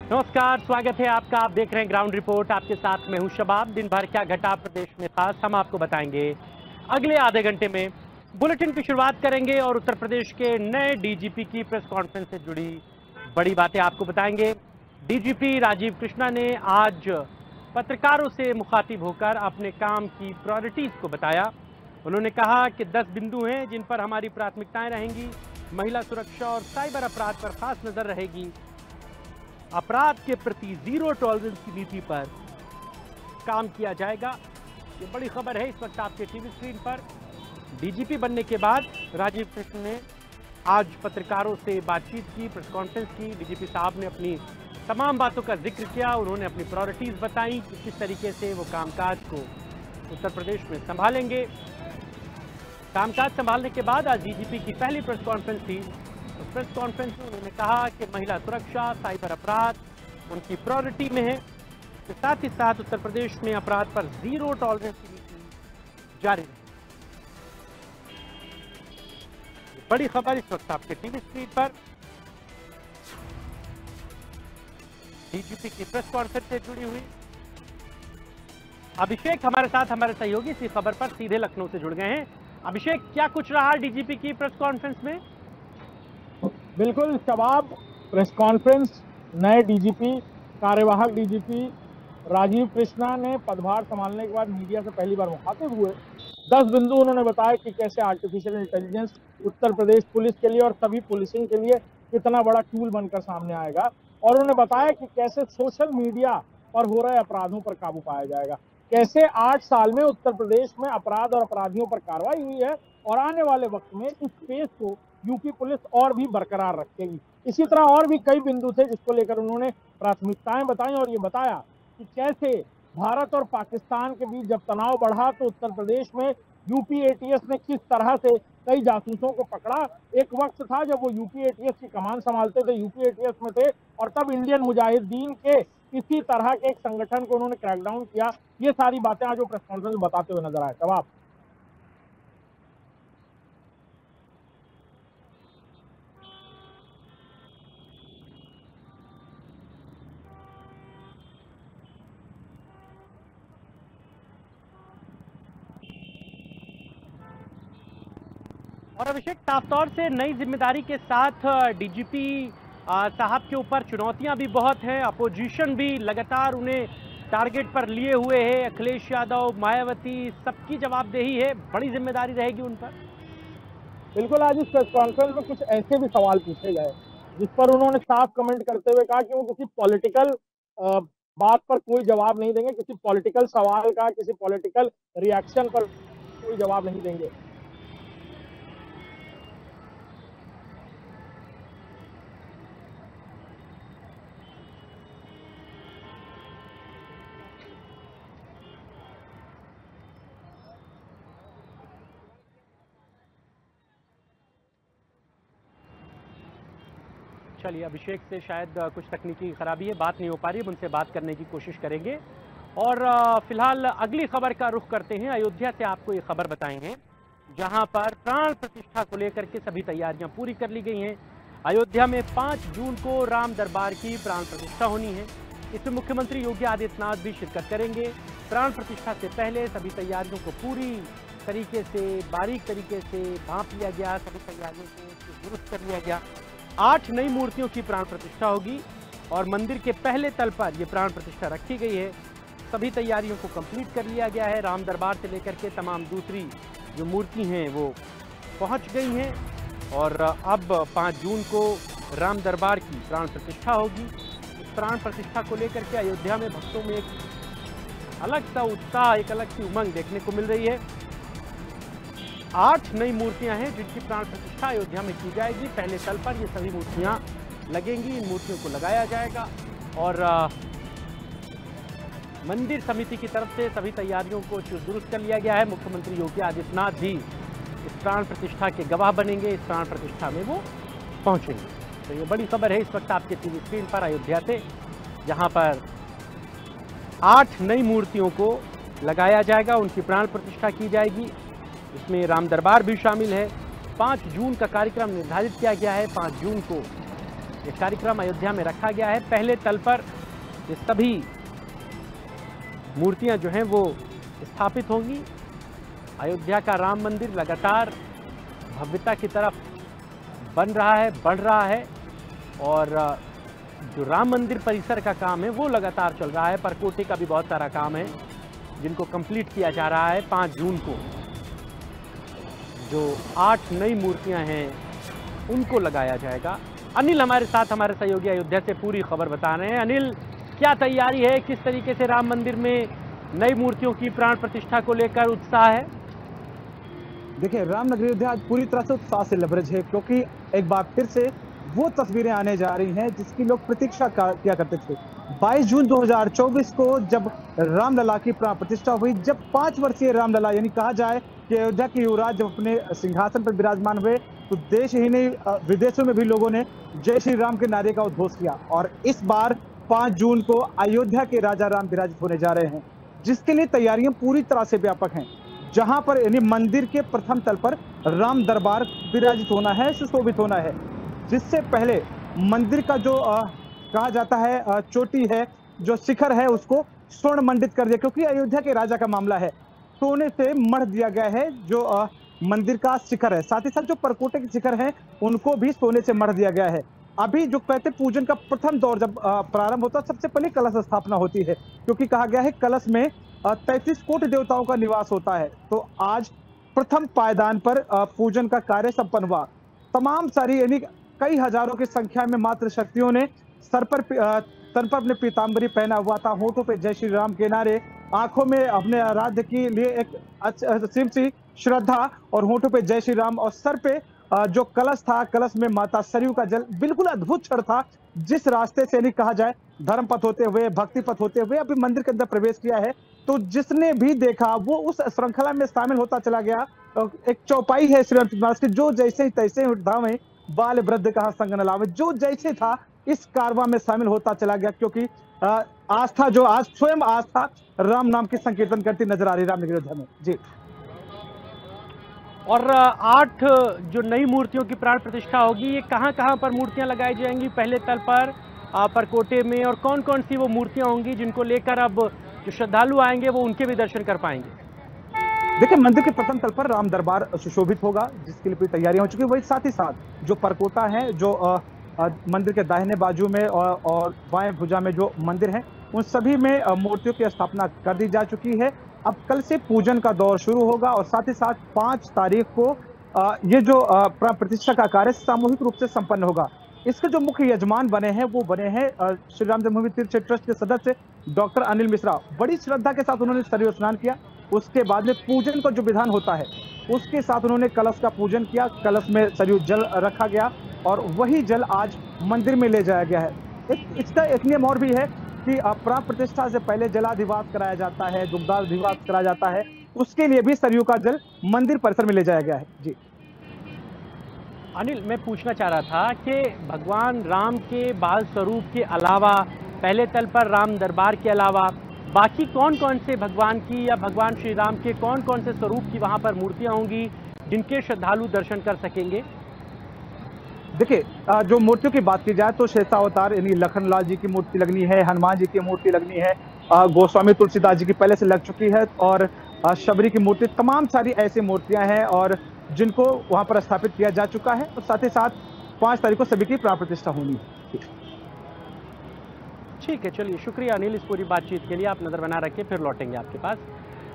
नमस्कार, स्वागत है आपका। आप देख रहे हैं ग्राउंड रिपोर्ट। आपके साथ मैं हूं शबाब। दिन भर क्या घटा प्रदेश में खास, हम आपको बताएंगे अगले आधे घंटे में। बुलेटिन की शुरुआत करेंगे और उत्तर प्रदेश के नए डीजीपी की प्रेस कॉन्फ्रेंस से जुड़ी बड़ी बातें आपको बताएंगे। डीजीपी राजीव कृष्णा ने आज पत्रकारों से मुखातिब होकर अपने काम की प्रायोरिटीज को बताया। उन्होंने कहा कि 10 बिंदु हैं जिन पर हमारी प्राथमिकताएं रहेंगी। महिला सुरक्षा और साइबर अपराध पर खास नजर रहेगी। अपराध के प्रति जीरो टॉलरेंस की नीति पर काम किया जाएगा। ये बड़ी खबर है इस वक्त आपके टीवी स्क्रीन पर। डीजीपी बनने के बाद राजीव कृष्ण ने आज पत्रकारों से बातचीत की, प्रेस कॉन्फ्रेंस की। डीजीपी साहब ने अपनी तमाम बातों का जिक्र किया। उन्होंने अपनी प्रायोरिटीज बताई कि किस तरीके से वो कामकाज को उत्तर प्रदेश में संभालेंगे। कामकाज संभालने के बाद आज डीजीपी की पहली प्रेस कॉन्फ्रेंस थी। उस प्रेस कॉन्फ्रेंस में उन्होंने कहा कि महिला सुरक्षा, साइबर अपराध उनकी प्रायोरिटी में है। साथ ही साथ उत्तर प्रदेश में अपराध पर जीरो टॉलरेंस की नीति जारी है। बड़ी खबर इस वक्त आपके टीवी स्क्रीन पर। डीजीपी की प्रेस कॉन्फ्रेंस से जुड़ी हुई अभिषेक हमारे साथ, हमारे सहयोगी इसी खबर पर सीधे लखनऊ से जुड़ गए हैं। अभिषेक, क्या कुछ रहा डीजीपी की प्रेस कॉन्फ्रेंस में? बिल्कुल शबाब, प्रेस कॉन्फ्रेंस नए डीजीपी, कार्यवाहक डीजीपी राजीव कृष्णा ने पदभार संभालने के बाद मीडिया से पहली बार मुखातिब हुए। 10 बिंदु उन्होंने बताया कि कैसे artificial intelligence Uttar Pradesh police के लिए और सभी पुलिसिंग के लिए कितना बड़ा टूल बनकर सामने आएगा। और उन्होंने बताया कि कैसे सोशल मीडिया पर हो रहे अपराधों पर काबू पाया जाएगा। कैसे 8 साल में उत्तर प्रदेश में अपराध और अपराधियों पर कार्रवाई हुई है और आने वाले वक्त में इस पेस को यूपी पुलिस और भी बरकरार रखेगी। इसी तरह और भी कई बिंदु थे जिसको लेकर उन्होंने प्राथमिकताएं बताई और ये बताया कि कैसे भारत और पाकिस्तान के बीच जब तनाव बढ़ा तो उत्तर प्रदेश में यूपी एटीएस ने किस तरह से कई जासूसों को पकड़ा। एक वक्त था जब वो यूपी एटीएस की कमान संभालते थे, यूपी एटीएस में थे, और तब इंडियन मुजाहिदीन के किसी तरह के एक संगठन को उन्होंने क्रैकडाउन किया। ये सारी बातें आज वो प्रेस कॉन्फ्रेंस में बताते हुए नजर आए। शबाब, और अभिषेक, साफ तौर से नई जिम्मेदारी के साथ डीजीपी साहब के ऊपर चुनौतियां भी बहुत हैं। अपोजिशन भी लगातार उन्हें टारगेट पर लिए हुए है। अखिलेश यादव, मायावती, सबकी जवाबदेही है। बड़ी जिम्मेदारी रहेगी उन पर। बिल्कुल, आज इस प्रेस कॉन्फ्रेंस में कुछ ऐसे भी सवाल पूछे गए जिस पर उन्होंने साफ कमेंट करते हुए कहा कि वो किसी पॉलिटिकल बात पर कोई जवाब नहीं देंगे, किसी पॉलिटिकल सवाल का, किसी पॉलिटिकल रिएक्शन पर कोई जवाब नहीं देंगे। चलिए, अभिषेक से शायद कुछ तकनीकी खराबी है, बात नहीं हो पा रही है। उनसे बात करने की कोशिश करेंगे। और फिलहाल अगली खबर का रुख करते हैं। अयोध्या से आपको ये खबर बताएंगे जहां पर प्राण प्रतिष्ठा को लेकर के सभी तैयारियां पूरी कर ली गई हैं। अयोध्या में 5 जून को राम दरबार की प्राण प्रतिष्ठा होनी है। इसमें मुख्यमंत्री योगी आदित्यनाथ भी शिरकत करेंगे। प्राण प्रतिष्ठा से पहले सभी तैयारियों को पूरी तरीके से, बारीक तरीके से भांप लिया गया। सभी तैयारियों को दुरुस्त कर लिया गया। 8 नई मूर्तियों की प्राण प्रतिष्ठा होगी और मंदिर के पहले तल पर यह प्राण प्रतिष्ठा रखी गई है। सभी तैयारियों को कंप्लीट कर लिया गया है। राम दरबार से लेकर के तमाम दूसरी जो मूर्ति हैं वो पहुंच गई हैं और अब 5 जून को राम दरबार की प्राण प्रतिष्ठा होगी। इस प्राण प्रतिष्ठा को लेकर के अयोध्या में भक्तों में एक अलग सा उत्साह, एक अलग सी उमंग देखने को मिल रही है। 8 नई मूर्तियां हैं जिनकी प्राण प्रतिष्ठा अयोध्या में की जाएगी। पहले तल पर ये सभी मूर्तियां लगेंगी। इन मूर्तियों को लगाया जाएगा और मंदिर समिति की तरफ से सभी तैयारियों को दुरुस्त कर लिया गया है। मुख्यमंत्री योगी आदित्यनाथ भी इस प्राण प्रतिष्ठा के गवाह बनेंगे। इस प्राण प्रतिष्ठा में वो पहुंचेंगे। तो ये बड़ी खबर है इस वक्त आपके टीवी स्क्रीन पर अयोध्या से, जहां पर 8 नई मूर्तियों को लगाया जाएगा, उनकी प्राण प्रतिष्ठा की जाएगी। इसमें राम दरबार भी शामिल है। 5 जून का कार्यक्रम निर्धारित किया गया है। 5 जून को ये कार्यक्रम अयोध्या में रखा गया है। पहले तल पर ये सभी मूर्तियां जो हैं वो स्थापित होंगी। अयोध्या का राम मंदिर लगातार भव्यता की तरफ बन रहा है, बढ़ रहा है और जो राम मंदिर परिसर का काम है वो लगातार चल रहा है। परकोटे का भी बहुत सारा काम है जिनको कंप्लीट किया जा रहा है। 5 जून को जो 8 नई मूर्तियां हैं उनको लगाया जाएगा। अनिल हमारे साथ, हमारे सहयोगी अयोध्या से पूरी खबर बता रहे हैं। अनिल, क्या तैयारी है, किस तरीके से राम मंदिर में नई मूर्तियों की प्राण प्रतिष्ठा को लेकर उत्साह है? देखिए, रामनगरी अयोध्या आज पूरी तरह से उत्साह से लबरेज है, क्योंकि एक बार फिर से वो तस्वीरें आने जा रही हैं जिसकी लोग प्रतीक्षा किया करते थे। 22 जून 2024 को जब रामलला की प्राण प्रतिष्ठा हुई, जब 5 वर्षीय रामलला यानी कहा जाए कि अयोध्या के युवराज जब अपने सिंहासन पर विराजमान हुए तो देश ही नहीं विदेशों में भी लोगों ने जय श्री राम के नारे का उद्घोष किया। और इस बार 5 जून को अयोध्या के राजा राम विराजित होने जा रहे हैं, जिसके लिए तैयारियां पूरी तरह से व्यापक हैं। जहां पर यानी मंदिर के प्रथम तल पर राम दरबार विराजित होना है, सुशोभित होना है, जिससे पहले मंदिर का जो कहा जाता है चोटी है, जो शिखर है, उसको स्वर्ण मंडित कर दिया, क्योंकि अयोध्या के राजा का मामला है। सोने से मढ़ दिया गया है जो मंदिर का शिखर है। साथ ही साथ जो परकोटे के शिखर हैं उनको भी सोने से मढ़ दिया गया है। अभी जो कहते पूजन का प्रथम दौर जब प्रारंभ होता है, सबसे पहले कलश स्थापना होती है, क्योंकि कहा गया है कलश में 33 कोटि देवताओं का निवास होता है। तो आज प्रथम पायदान पर पूजन का कार्य संपन्न हुआ। तमाम सारी यानी कई हजारों की संख्या में मातृ शक्तियों ने सर पर अपने पीताम्बरी पहना हुआ था, होठों पे जय श्री राम के नारे, आंखों में अपने आराध्य के लिए एक असीम सी श्रद्धा और होठों पे जय श्री राम, और सर पे जो कलश था, कलश में माता सरयू का जल। बिल्कुल अद्भुत क्षण था। जिस रास्ते से नहीं कहा जाए धर्म पथ होते हुए, भक्ति पथ होते हुए अभी मंदिर के अंदर प्रवेश किया है, तो जिसने भी देखा वो उस श्रृंखला में शामिल होता चला गया। एक चौपाई है श्री रविदास की, जो जैसे तैसे धावे बाल वृद्ध कहा संग न लावे, जो जैसे था इस कारवां में शामिल होता चला गया, क्योंकि आस्था जो आज स्वयं आस्था राम नाम की संकीर्तन करती नजर आ रही रामनगरी अयोध्या में। जी, और 8 जो नई मूर्तियों की प्राण प्रतिष्ठा होगी, ये कहां पर मूर्तियां लगाई जाएंगी? पहले तल पर, परकोटे में, और कौन कौन सी वो मूर्तियां होंगी जिनको लेकर अब जो श्रद्धालु आएंगे वो उनके भी दर्शन कर पाएंगे? देखिए, मंदिर के प्रथम तल पर राम दरबार सुशोभित होगा, जिसके लिए पूरी तैयारियां हो चुकी है। वही साथ ही साथ जो परकोटा है, जो मंदिर के दाहिने बाजू में और बाएं भुजा में जो मंदिर है, उन सभी में मूर्तियों की स्थापना कर दी जा चुकी है। अब कल से पूजन का दौर शुरू होगा और साथ ही साथ 5 तारीख को ये जो प्राण प्रतिष्ठा का कार्य सामूहिक रूप से संपन्न होगा। इसके जो मुख्य यजमान बने हैं वो बने हैं श्री राम जन्मभूमि तीर्थ ट्रस्ट के सदस्य डॉक्टर अनिल मिश्रा। बड़ी श्रद्धा के साथ उन्होंने सरयू स्नान किया। उसके बाद में पूजन का जो विधान होता है उसके साथ उन्होंने कलश का पूजन किया। कलश में सरयू जल रखा गया और वही जल आज मंदिर में ले जाया गया है। इसका एक नियम और भी है कि प्राण प्रतिष्ठा से पहले जलाधिवास कराया जाता है, दुग्धाधिवास कराया जाता है, उसके लिए भी सरयू का जल मंदिर परिसर में ले जाया गया है। जी अनिल, मैं पूछना चाह रहा था कि भगवान राम के बाल स्वरूप के अलावा, पहले तल पर राम दरबार के अलावा बाकी कौन कौन से भगवान की या भगवान श्री राम के कौन कौन से स्वरूप की वहां पर मूर्तियां होंगी जिनके श्रद्धालु दर्शन कर सकेंगे? देखिए, जो मूर्तियों की बात की जाए तो शेषावतार यानी लखनलाल जी की मूर्ति लगनी है, हनुमान जी की मूर्ति लगनी है, गोस्वामी तुलसीदास जी की पहले से लग चुकी है, और शबरी की मूर्ति, तमाम सारी ऐसी मूर्तियां हैं और जिनको वहां पर स्थापित किया जा चुका है। और साथ ही साथ 5 तारीख को सभी की प्राण प्रतिष्ठा होनी है। ठीक है, चलिए, शुक्रिया अनिल इस पूरी बातचीत के लिए। आप नजर बना रखिए, फिर लौटेंगे आपके पास।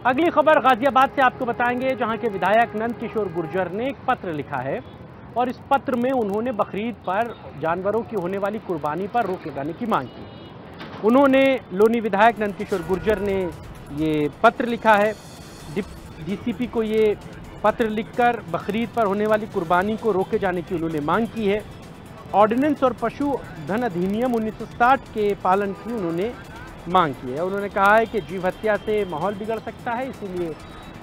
अगली खबर गाजियाबाद से आपको बताएंगे, जहां के विधायक नंद किशोर गुर्जर ने एक पत्र लिखा है और इस पत्र में उन्होंने बकरीद पर जानवरों की होने वाली कुर्बानी पर रोक लगाने की मांग की। उन्होंने लोनी विधायक नंद किशोर गुर्जर ने ये पत्र लिखा है। डीसीपी को ये पत्र लिखकर बकरीद पर होने वाली कुर्बानी को रोके जाने की उन्होंने मांग की है। ऑर्डिनेंस और पशु धन अधिनियम 1960 के पालन की उन्होंने मांग की है। उन्होंने कहा है कि जीव हत्या से माहौल बिगड़ सकता है, इसीलिए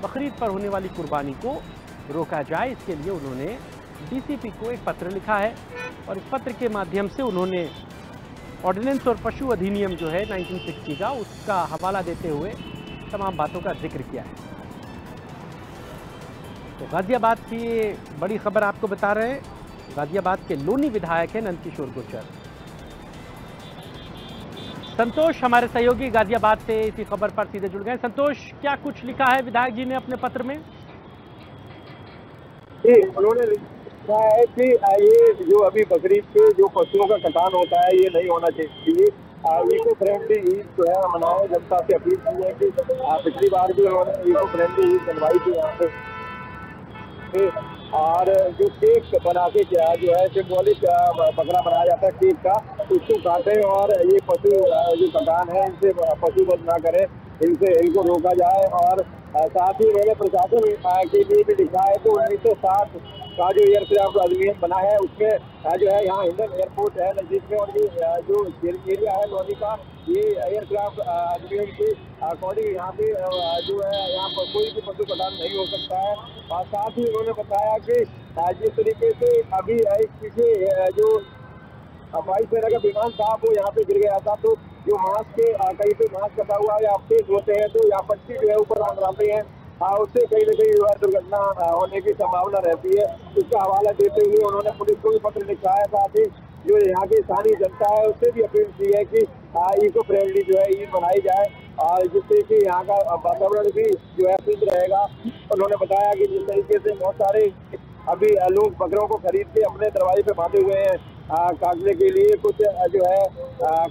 बकरीद पर होने वाली कुर्बानी को रोका जाए। इसके लिए उन्होंने डीसीपी को एक पत्र लिखा है और इस पत्र के माध्यम से उन्होंने ऑर्डिनेंस और पशु अधिनियम जो है 1960 का, उसका हवाला देते हुए तमाम बातों का जिक्र किया है। तो गाजियाबाद की बड़ी खबर आपको बता रहे हैं। गाजियाबाद के लोनी विधायक है नंद किशोर गुर्जर। संतोष हमारे सहयोगी गाजियाबाद से इसी खबर पर सीधे जुड़ गए। संतोष, क्या कुछ लिखा है विधायक जी ने अपने पत्र में? उन्होंने लिखा है कि ये जो अभी बकरीद पे जो पशुओं का कटान होता है ये नहीं होना चाहिए। इको फ्रेंडली ईद जो है मनाए, जनता से अपील की है कि पिछली बार भी उन्होंने इको फ्रेंडली ईद बनवाई थी यहाँ पे। और जो केक बना के क्या जो है सिंबॉलिक बकरा बनाया जाता है केक का, उसको काटें और ये पशु जो कटान है इनसे पशुवध ना करें, इनको रोका जाए। और साथ ही उन्होंने प्रशासन के लिए भी लिखा है कि 1960 का जो एयरक्राफ्ट अधिनियम बना है उसमें जो है यहाँ हिंडन एयरपोर्ट है नजदीक में, और ये जो एरिया है लोनी का, ये एयरक्राफ्ट अधिनियम के अकॉर्डिंग यहाँ पे जो है यहाँ पर कोई भी पशु कटान नहीं हो सकता है। और साथ ही उन्होंने बताया कि जिस तरीके से अभी एक पीछे जो वायुसेना का विमान था वो यहाँ पे गिर गया था, तो जो मास्क के कहीं पे मास्क कटा हुआ या अपडेट होते हैं तो या पक्षी जो है ऊपर आते हैं, उससे कहीं न कहीं जो है दुर्घटना होने की संभावना रहती है। इसका हवाला देते हुए उन्होंने पुलिस को भी पत्र लिखा है, साथ ही जो यहाँ की स्थानीय जनता है उससे भी अपील की है कि इको फ्रेंडली जो है ईद मनाई जाए और जिससे कि यहाँ का वातावरण भी जो है शुद्ध रहेगा। उन्होंने बताया कि जिस तरीके से बहुत सारे अभी लोग बकरों को खरीद के अपने दरवाजे पे बांधे हुए हैं काटने के लिए, कुछ जो है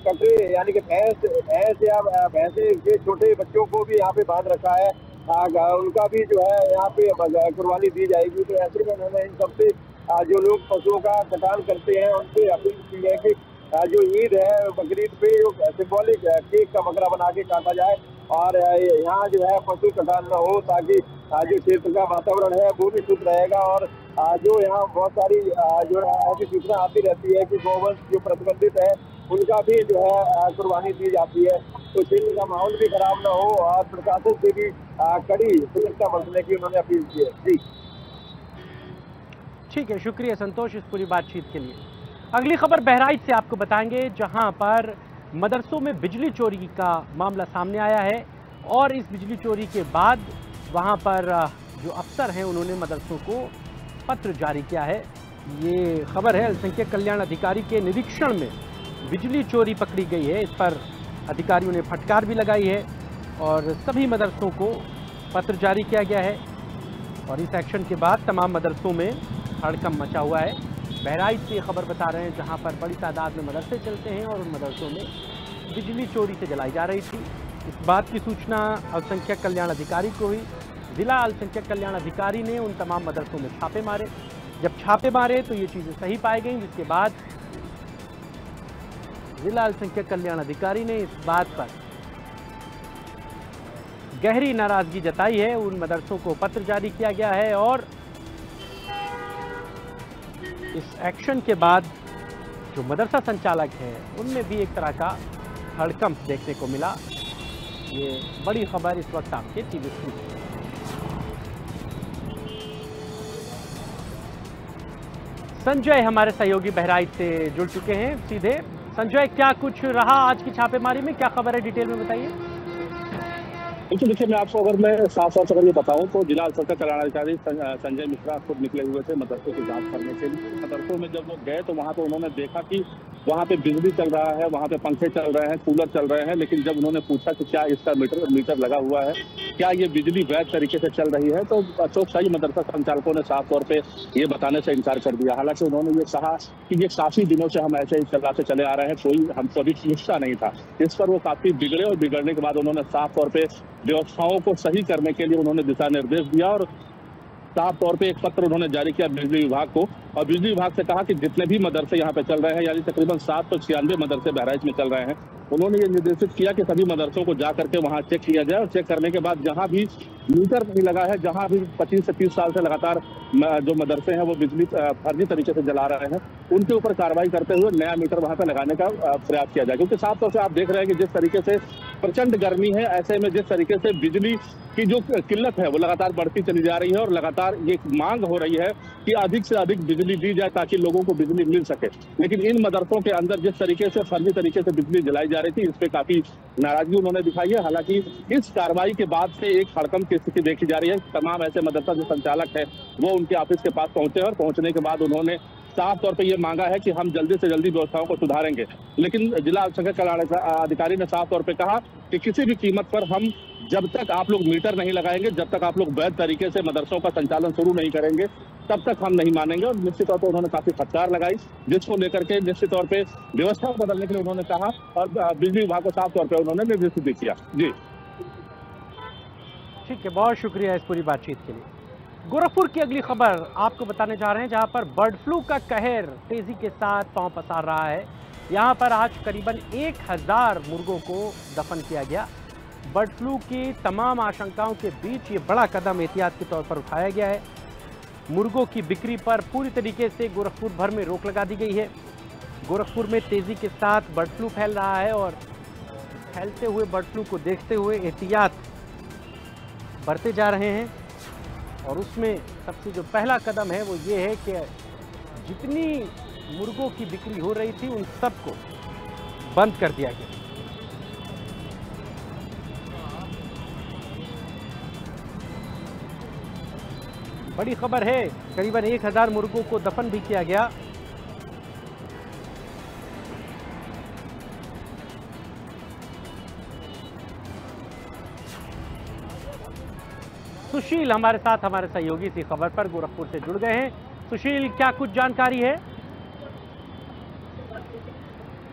कटरे यानी कि भैंस या भैंसे के छोटे बच्चों को भी यहाँ पे बांध रखा है, उनका भी जो है यहाँ पे कुर्बानी दी जाएगी। तो ऐसे में उन्होंने इन सबसे जो लोग पशुओं का कटान करते हैं उनसे अपील की है कि जो ईद है बकरीद पे जो सिंबॉलिक केक का बकरा बना के काटा जाए और यहाँ जो है पशु कटान न हो, ताकि जो क्षेत्र का वातावरण है वो भी शुद्ध रहेगा। और जो यहाँ बहुत सारी जो है ऐसी सूचना आती रहती है कि गोवंश जो प्रतिबंधित है उनका भी जो है कुर्बानी दी जाती है, तो क्षेत्र का माहौल भी खराब न हो और प्रशासन से भी कड़ी सतर्कता बरतने की उन्होंने अपील की है। जी ठीक है, शुक्रिया संतोष इस पूरी बातचीत के लिए। अगली खबर बहराइच से आपको बताएंगे, जहां पर मदरसों में बिजली चोरी का मामला सामने आया है और इस बिजली चोरी के बाद वहां पर जो अफसर हैं उन्होंने मदरसों को पत्र जारी किया है। ये खबर है अल्पसंख्यक कल्याण अधिकारी के निरीक्षण में बिजली चोरी पकड़ी गई है, इस पर अधिकारियों ने फटकार भी लगाई है और सभी मदरसों को पत्र जारी किया गया है। और इस एक्शन के बाद तमाम मदरसों में हड़कंप मचा हुआ है। बहराइच से खबर बता रहे हैं जहां पर बड़ी तादाद में मदरसे चलते हैं और उन मदरसों में बिजली चोरी से जलाई जा रही थी। इस बात की सूचना अल्पसंख्यक कल्याण अधिकारी को हुई। जिला अल्पसंख्यक कल्याण अधिकारी ने उन तमाम मदरसों में छापे मारे। जब छापे मारे तो ये चीज़ें सही पाई गई, जिसके बाद जिला अल्पसंख्यक कल्याण अधिकारी ने इस बात पर गहरी नाराजगी जताई है। उन मदरसों को पत्र जारी किया गया है और इस एक्शन के बाद जो मदरसा संचालक है उनमें भी एक तरह का हड़कंप देखने को मिला। ये बड़ी खबर इस वक्त आपके टीवी स्क्रीन पर। संजय हमारे सहयोगी बहराइच से जुड़ चुके हैं सीधे। संजय, क्या कुछ रहा आज की छापेमारी में, क्या खबर है, डिटेल में बताइए। देखिए मैं आपको अगर मैं साफ अगर ये बताऊं तो जिला अल्पसंख्यक कल्याण अधिकारी संजय मिश्रा खुद निकले हुए थे मदरसों की जांच करने के लिए। मदरसों में जब वो गए तो वहां पे उन्होंने देखा कि वहां पे बिजली चल रहा है, वहां पे पंखे चल रहे हैं, कूलर चल रहे हैं, लेकिन जब उन्होंने पूछा कि क्या इसका मीटर लगा हुआ है, क्या ये बिजली वैध तरीके से चल रही है, तो अशोक शाही मदरसा संचालकों ने साफ तौर पर ये बताने से इनकार कर दिया। हालांकि उन्होंने ये कहा कि ये काफी दिनों से हम ऐसे ही चलाते चले आ रहे हैं, कोई हमको अभी पूछता नहीं था। इस पर वो काफी बिगड़े और बिगड़ने के बाद उन्होंने साफ तौर पर व्यवस्थाओं को सही करने के लिए उन्होंने दिशा निर्देश दिया और साफ तौर पे एक पत्र उन्होंने जारी किया बिजली विभाग को और बिजली विभाग से कहा कि जितने भी मदरसे यहाँ पे चल रहे हैं, यानी तकरीबन 796 मदरसे बहराइच में चल रहे हैं, उन्होंने ये निर्देशित किया कि सभी मदरसों को जा करके वहाँ चेक किया जाए और चेक करने के बाद जहाँ भी मीटर नहीं लगा है, जहाँ भी 25 से 30 साल से लगातार जो मदरसे हैं वो बिजली फर्जी तरीके से जला रहे हैं, उनके ऊपर कार्रवाई करते हुए नया मीटर वहाँ पे लगाने का प्रयास किया जाए। क्योंकि साफ तौर से आप देख रहे हैं कि जिस तरीके से प्रचंड गर्मी है, ऐसे में जिस तरीके से बिजली की जो किल्लत है वो लगातार बढ़ती चली जा रही है और लगातार ये मांग हो रही है कि अधिक से अधिक बिजली दी जाए ताकि लोगों को बिजली मिल सके। लेकिन इन मदरसों के अंदर जिस तरीके से फर्जी तरीके से बिजली जलाई जा रही थी, इस पे काफी नाराजगी उन्होंने दिखाई है। हालांकि इस कार्रवाई के बाद से एक हड़कंप की स्थिति देखी जा रही है। तमाम ऐसे मदरसा जो संचालक है वो उनके ऑफिस के पास पहुंचे और पहुंचने के बाद उन्होंने साफ तौर पे ये मांगा है कि हम जल्दी से जल्दी व्यवस्थाओं को सुधारेंगे। लेकिन जिला अल्पसंख्यक कल्याण अधिकारी ने साफ तौर पे कहा कि किसी भी कीमत पर हम जब तक आप लोग मीटर नहीं लगाएंगे, जब तक आप लोग वैध तरीके से मदरसों का संचालन शुरू नहीं करेंगे, तब तक हम नहीं मानेंगे। और निश्चित तौर पर उन्होंने काफी फटकार लगाई, जिसको लेकर के निश्चित तौर पे व्यवस्था बदलने के लिए उन्होंने कहा और बिजली विभाग को साफ तौर पर उन्होंने निर्देशित भी किया। जी ठीक है, बहुत शुक्रिया इस पूरी बातचीत के लिए। गोरखपुर की अगली खबर आपको बताने जा रहे हैं, जहां पर बर्ड फ्लू का कहर तेजी के साथ पांव पसार रहा है। यहां पर आज करीबन 1000 मुर्गों को दफन किया गया। बर्ड फ्लू की तमाम आशंकाओं के बीच ये बड़ा कदम एहतियात के तौर पर उठाया गया है। मुर्गों की बिक्री पर पूरी तरीके से गोरखपुर भर में रोक लगा दी गई है। गोरखपुर में तेजी के साथ बर्ड फ्लू फैल रहा है और फैलते हुए बर्ड फ्लू को देखते हुए एहतियात बढ़ते जा रहे हैं। और उसमें सबसे जो पहला कदम है वो ये है कि जितनी मुर्गों की बिक्री हो रही थी उन सबको बंद कर दिया गया। बड़ी खबर है, करीबन 1000 मुर्गों को दफन भी किया गया। सुशील हमारे साथ हमारे सहयोगी इसी खबर पर गोरखपुर से जुड़ गए हैं। सुशील, क्या कुछ जानकारी है?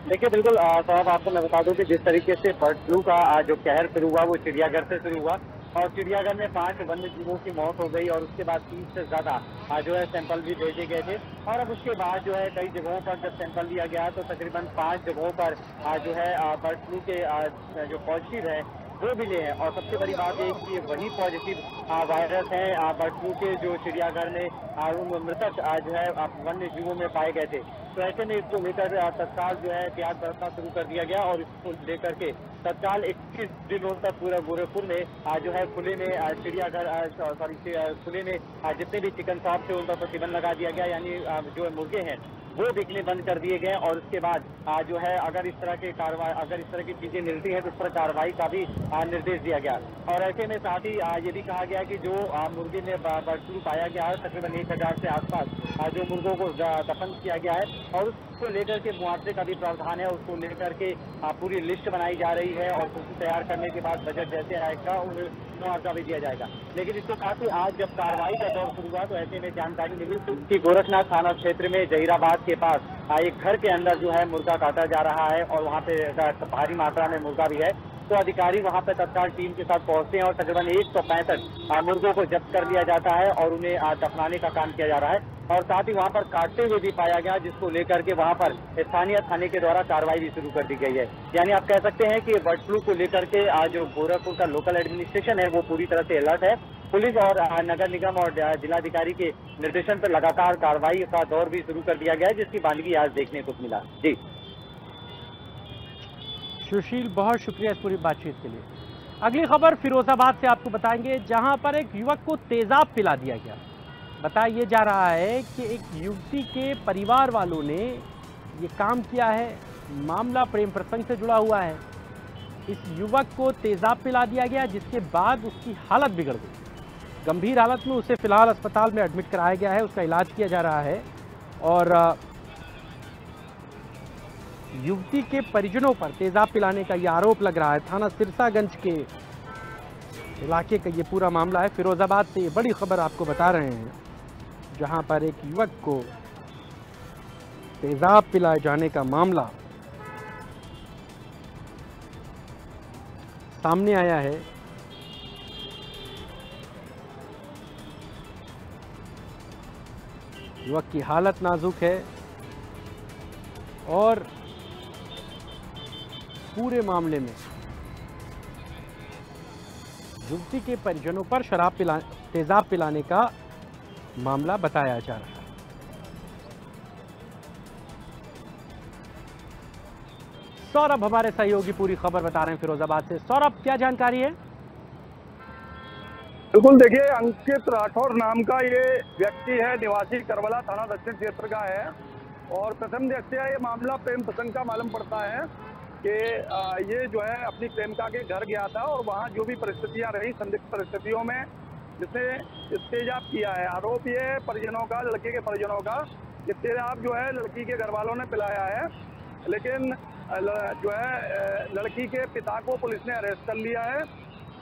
देखिए बिल्कुल साहब, आपको मैं बता दूं कि जिस तरीके से बर्ड फ्लू का जो कहर शुरू हुआ वो चिड़ियाघर से शुरू हुआ और चिड़ियाघर में 5 वन्य जीवों की मौत हो गई और उसके बाद 30 से ज्यादा जो है सैंपल भी भेजे गए थे। और अब उसके बाद जो है कई जगहों पर जब सैंपल लिया गया तो तकरीबन 5 जगहों पर जो है बर्ड फ्लू के जो पॉजिटिव है वो मिले हैं। और सबसे बड़ी बात है कि वही पॉजिटिव वायरस है बर्ड फ्लू के जो चिड़ियाघर में उन मृतक जो है वन्य जीवों में पाए गए थे। तो ऐसे में इसको लेकर तत्काल जो है एहतियात बरतना शुरू कर दिया गया और इसको लेकर के तत्काल 21 दिनों तक पूरा गोरखपुर में जो है खुले में चिड़ियाघर खुले में जितने भी चिकन शॉप थे उन पर प्रतिबंध लगा दिया गया। यानी जो मुर्गे हैं वो बिकने बंद कर दिए गए और उसके बाद जो है अगर इस तरह की चीजें मिलती हैं तो उस पर कार्रवाई का भी निर्देश दिया गया। और ऐसे में साथ ही ये भी कहा गया कि जो मुर्गे में बर्ड फ्लू पाया गया है तकरीबन 1000 से आसपास जो मुर्गों को दफन किया गया है और उसको लेकर के मुआवजे का भी प्रावधान है। उसको लेकर के पूरी लिस्ट बनाई जा रही है और उसको तैयार करने के बाद बजट जैसे आएगा मुआवजा भी दिया जाएगा। लेकिन इसके साथ ही आज जब कार्रवाई का दौर शुरू हुआ तो ऐसे में जानकारी मिली कि गोरखनाथ थाना क्षेत्र में जहीराबाद के पास एक घर के अंदर जो है मुर्गा काटा जा रहा है और वहाँ पे भारी मात्रा में मुर्गा भी है। तो अधिकारी वहां पर तत्काल टीम के साथ पहुंचते हैं और तकरीबन 165 मुर्गों को जब्त कर लिया जाता है और उन्हें दफनाने का काम किया जा रहा है। और साथ ही वहां पर काटते हुए भी पाया गया, जिसको लेकर के वहां पर स्थानीय थाने के द्वारा कार्रवाई भी शुरू कर दी गई है। यानी आप कह सकते हैं कि बर्ड फ्लू को लेकर के आज जो गोरखपुर का लोकल एडमिनिस्ट्रेशन है वो पूरी तरह से अलर्ट है। पुलिस और नगर निगम और जिलाधिकारी के निर्देशन पर लगातार कार्रवाई का दौर भी शुरू कर दिया गया है, जिसकी बानगी आज देखने को मिला। जी सुशील, बहुत शुक्रिया इस पूरी बातचीत के लिए। अगली खबर फिरोजाबाद से आपको बताएंगे, जहां पर एक युवक को तेजाब पिला दिया गया। बताया जा रहा है कि एक युवती के परिवार वालों ने ये काम किया है। मामला प्रेम प्रसंग से जुड़ा हुआ है। इस युवक को तेजाब पिला दिया गया जिसके बाद उसकी हालत बिगड़ गई। गंभीर हालत में उसे फिलहाल अस्पताल में एडमिट कराया गया है, उसका इलाज किया जा रहा है। और युवती के परिजनों पर तेजाब पिलाने का ये आरोप लग रहा है। थाना सिरसागंज के इलाके का ये पूरा मामला है। फिरोजाबाद से ये बड़ी खबर आपको बता रहे हैं, जहां पर एक युवक को तेजाब पिलाए जाने का मामला सामने आया है। युवक की हालत नाजुक है और पूरे मामले में युवती के परिजनों पर तेजाब पिलाने का मामला बताया जा रहा है। सौरभ हमारे सहयोगी पूरी खबर बता रहे हैं फिरोजाबाद से। सौरभ, क्या जानकारी है? बिल्कुल, देखिए अंकित राठौर नाम का ये व्यक्ति है, निवासी करबला थाना दक्षिण क्षेत्र का है और प्रथम दृष्टया ये मामला प्रेम प्रसंग का मालूम पड़ता है कि ये जो है अपनी प्रेमिका के घर गया था और वहाँ जो भी परिस्थितियाँ रही, संदिग्ध परिस्थितियों में जिसने तेजाब किया है। आरोप ये परिजनों का, लड़के के परिजनों का, कि तेजाब जो है लड़की के घर वालों ने पिलाया है। लेकिन जो है लड़की के पिता को पुलिस ने अरेस्ट कर लिया है।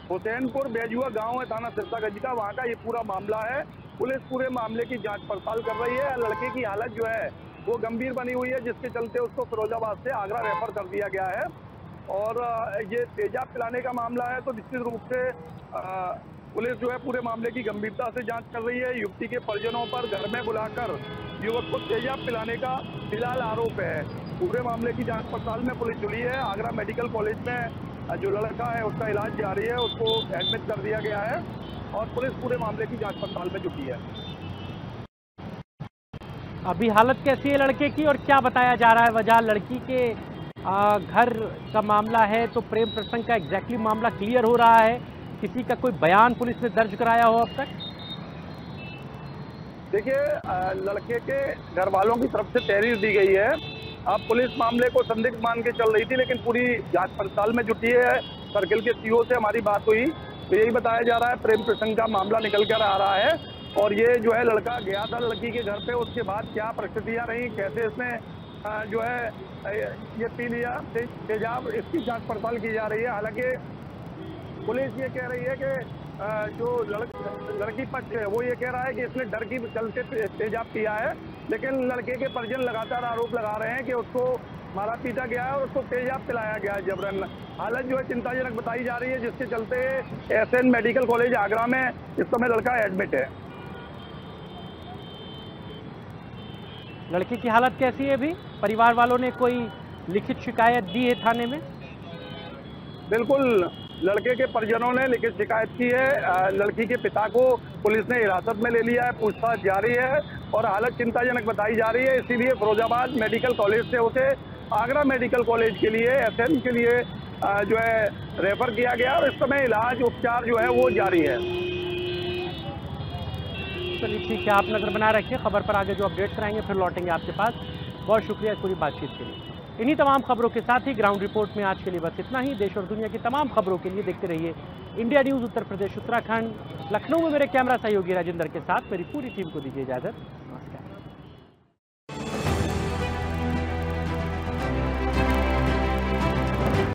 हुसैनपुर बेजुआ गांव है थाना सिरसागंज का, वहां का ये पूरा मामला है। पुलिस पूरे मामले की जांच पड़ताल कर रही है। लड़के की हालत जो है वो गंभीर बनी हुई है, जिसके चलते उसको फिरोजाबाद से आगरा रेफर कर दिया गया है। और ये तेजाब पिलाने का मामला है, तो निश्चित रूप से पुलिस जो है पूरे मामले की गंभीरता से जांच कर रही है। युवती के परिजनों पर घर में बुलाकर युवक को तेजाब पिलाने का फिलहाल आरोप है। पूरे मामले की जांच पड़ताल में पुलिस जुड़ी है। आगरा मेडिकल कॉलेज में जो लड़का है उसका इलाज जारी है, उसको एडमिट कर दिया गया है और पुलिस पूरे मामले की जांच पड़ताल में जुटी है। अभी हालत कैसी है लड़के की और क्या बताया जा रहा है वजह? लड़की के घर का मामला है, तो प्रेम प्रसंग का एग्जैक्टली मामला क्लियर हो रहा है? किसी का कोई बयान पुलिस ने दर्ज कराया हो अब तक? देखिए, लड़के के घर वालों की तरफ से तहरीर दी गई है। अब पुलिस मामले को संदिग्ध मान के चल रही थी, लेकिन पूरी जांच पड़ताल में जुटी है। सर्किल के सीओ से हमारी बात हुई तो यही बताया जा रहा है प्रेम प्रसंग का मामला निकल कर आ रहा है। और ये जो है लड़का गया था लड़की के घर पे, उसके बाद क्या परिस्थितियां रही, कैसे इसने जो है ये पी लिया तेजाब, इसकी जांच पड़ताल की जा रही है। हालांकि पुलिस ये कह रही है कि जो लड़की पक्ष है वो ये कह रहा है कि इसने डर की चलते तेजाब पिया है, लेकिन लड़के के परिजन लगातार आरोप लगा रहे हैं कि उसको मारा पीटा गया है और उसको तेजाब पिलाया गया है जबरन। हालत जो है चिंताजनक बताई जा रही है, जिसके चलते एसएन मेडिकल कॉलेज आगरा में इस समय लड़का एडमिट है। लड़की की हालत कैसी है अभी? परिवार वालों ने कोई लिखित शिकायत दी है थाने में? बिल्कुल, लड़के के परिजनों ने लिखित शिकायत की है। लड़की के पिता को पुलिस ने हिरासत में ले लिया है, पूछताछ जारी है और हालत चिंताजनक बताई जा रही है। इसीलिए फिरोजाबाद मेडिकल कॉलेज से उसे आगरा मेडिकल कॉलेज के लिए एसएन के लिए जो है रेफर किया गया और इस समय इलाज उपचार जो है वो जारी है। चलिए ठीक है, आप नजर बनाए रखिए, खबर पर आगे जो अपडेट कराएंगे फिर लौटेंगे आपके पास। बहुत शुक्रिया इस पूरी बातचीत के लिए। इन्हीं तमाम खबरों के साथ ही ग्राउंड रिपोर्ट में आज के लिए बस इतना ही। देश और दुनिया की तमाम खबरों के लिए देखते रहिए इंडिया न्यूज़ उत्तर प्रदेश उत्तराखंड। लखनऊ में मेरे कैमरा सहयोगी राजेंद्र के साथ मेरी पूरी टीम को दीजिए इजाजत। नमस्कार।